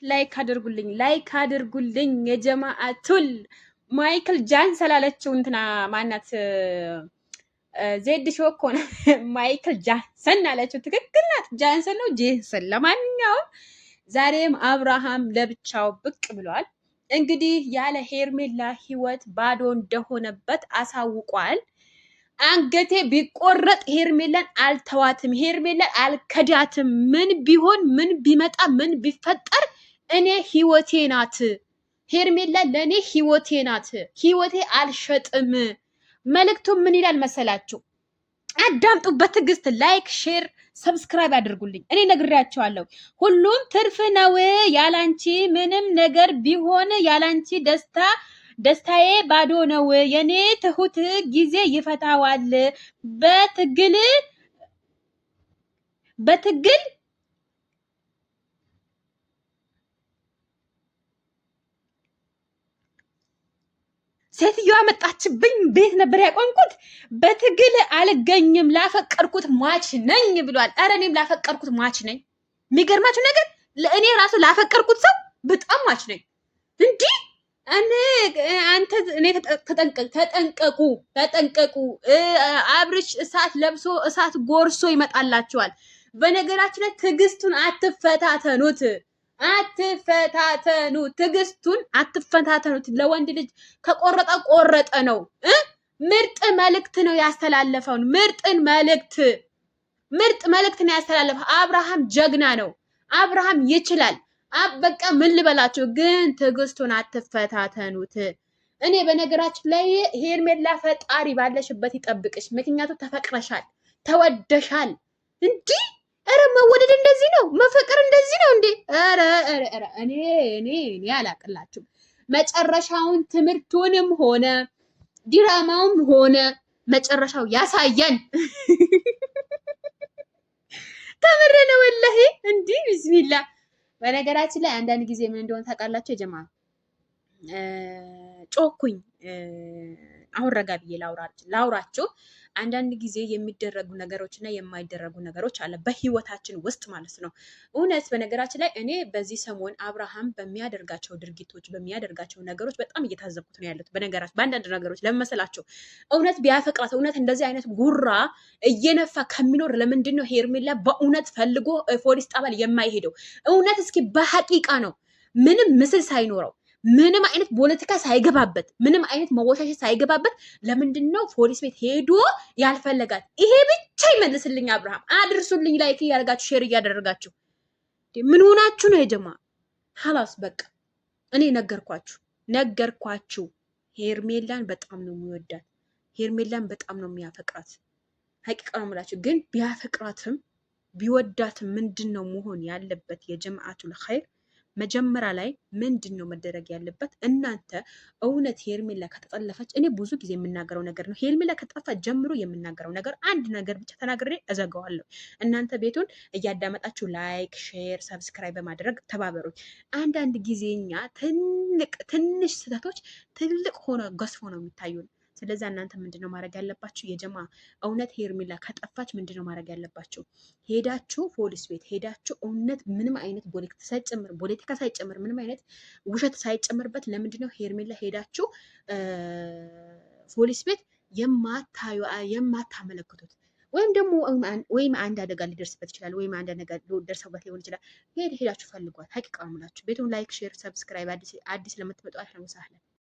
ላይክ አድርጉልኝ የጀማአቱል ማይክል ጃንሰን አለችው እንትና ማናት ዜድ ሾክ ሆነ ማይክል ጃንሰን አለችው። ትክክል ናት። ጃንሰን ነው ጄንሰን። ለማንኛውም ዛሬም አብርሃም ለብቻው ብቅ ብሏል። እንግዲህ ያለ ሄርሜላ ህይወት ባዶ እንደሆነበት አሳውቋል። አንገቴ ቢቆረጥ ሄርሜላን አልተዋትም፣ ሄርሜላን አልከዳትም። ምን ቢሆን ምን ቢመጣ ምን ቢፈጠር እኔ ህይወቴ ናት። ሄርሜላ ለእኔ ህይወቴ ናት። ህይወቴ አልሸጥም። መልእክቱ ምን ይላል መሰላችሁ? አዳምጡ በትዕግስት። ላይክ፣ ሼር፣ ሰብስክራይብ አድርጉልኝ። እኔ ነግሬያቸዋለሁ። ሁሉም ትርፍ ነው። ያላንቺ ምንም ነገር ቢሆን ያላንቺ ደስታዬ ባዶ ነው። የኔ ትሁት ጊዜ ይፈታዋል። በትግል ሴትዮዋ መጣችብኝ። ቤት ነበር ያቆምኩት። በትግል አልገኝም፣ ላፈቀርኩት ሟች ነኝ ብሏል። ኧረ እኔም ላፈቀርኩት ሟች ነኝ። የሚገርማችሁ ነገር እኔ ራሱ ላፈቀርኩት ሰው በጣም ሟች ነኝ። እንዲህ እኔ ተጠንቀቁ። አብርሽ እሳት ለብሶ እሳት ጎርሶ ይመጣላችኋል። በነገራችን ላይ ትዕግስቱን አትፈታተኑት። ትዕግስቱን አትፈታተኑት። ለወንድ ልጅ ከቆረጠ ቆረጠ ነው። ምርጥ መልእክት ነው ያስተላለፈውን። ምርጥ መልእክት ነው ያስተላለፈው። አብርሃም ጀግና ነው። አብርሃም ይችላል። በቃ ምን ልበላችሁ፣ ግን ትዕግስቱን አትፈታተኑት። እኔ በነገራችን ላይ ሄርሜላ ፈጣሪ ባለሽበት ይጠብቅሽ። ምክንያቱም ተፈቅረሻል፣ ተወደሻል። እንዲህ ኧረ መወደድ እንደዚህ ነው፣ መፈቀር እንደዚህ ነው እንዴ! ኧረ እኔ አላቅላችሁም። መጨረሻውን ትምህርቱንም ሆነ ዲራማውም ሆነ መጨረሻው ያሳየን። ተምረነ ወላሂ እንዲህ ቢስሚላ። በነገራችን ላይ አንዳንድ ጊዜ ምን እንደሆነ ታውቃላችሁ? የጀማ ጮኩኝ። አሁን ረጋ ብዬ ላውራችሁ። አንዳንድ ጊዜ የሚደረጉ ነገሮች እና የማይደረጉ ነገሮች አለ በህይወታችን ውስጥ ማለት ነው። እውነት በነገራችን ላይ እኔ በዚህ ሰሞን አብርሃም በሚያደርጋቸው ድርጊቶች በሚያደርጋቸው ነገሮች በጣም እየታዘብኩት ነው ያሉት። በነገራችን በአንዳንድ ነገሮች ለመሰላቸው እውነት ቢያፈቅራት እውነት እንደዚህ አይነት ጉራ እየነፋ ከሚኖር ለምንድን ነው ሄርሜላ በእውነት ፈልጎ ፖሊስ ጣቢያ የማይሄደው? እውነት እስኪ በሐቂቃ ነው ምንም ምስል ሳይኖረው ምንም አይነት ፖለቲካ ሳይገባበት ምንም አይነት መወሻሸት ሳይገባበት ለምንድን ነው ፖሊስ ቤት ሄዶ ያልፈለጋት? ይሄ ብቻ ይመልስልኝ። አብርሃም አድርሱልኝ። ላይክ እያደረጋችሁ ሼር እያደረጋችሁ ምን ሆናችሁ ነው የጀማ? ሀላስ በቃ እኔ ነገርኳችሁ። ሄርሜላን በጣም ነው የሚወዳት። ሄርሜላን በጣም ነው የሚያፈቅራት። ሀቂቃ ነው የምላችሁ። ግን ቢያፈቅራትም ቢወዳትም ምንድን ነው መሆን ያለበት? የጀማዓቱል ኸይር መጀመሪያ ላይ ምንድን ነው መደረግ ያለበት? እናንተ እውነት ሄርሜላ ከተጠለፈች፣ እኔ ብዙ ጊዜ የምናገረው ነገር ነው። ሄርሜላ ከጠፋች ጀምሮ የምናገረው ነገር አንድ ነገር ብቻ ተናግሬ እዘጋዋለሁ። እናንተ ቤቱን እያዳመጣችሁ ላይክ፣ ሼር፣ ሰብስክራይብ በማድረግ ተባበሩኝ። አንዳንድ ጊዜኛ ትንሽ ስህተቶች ትልቅ ሆነ ገዝፎ ነው የሚታዩን። ስለዚህ እናንተ ምንድነው ማድረግ ያለባችሁ? የጀማ እውነት ሄርሜላ ከጠፋች ምንድነው ማድረግ ያለባችሁ? ሄዳችሁ ፖሊስ ቤት ሄዳችሁ እውነት ምንም አይነት ፖለቲካ ሳይጨምር ምንም አይነት ውሸት ሳይጨምርበት ለምንድነው ሄርሜላ ሄዳችሁ ፖሊስ ቤት የማታመለክቱት? ወይም ደግሞ አንድ አደጋ ሊደርስበት ይችላል፣ ወይም አንድ ነገር ሊደርሰበት ሊሆን ይችላል። ሄዳችሁ ፈልጓት። ሀቂቃ ሙላችሁ ቤቱን ላይክ፣ ሼር፣ ሰብስክራይብ አዲስ ለምትመጡ አህለን ወሰህለን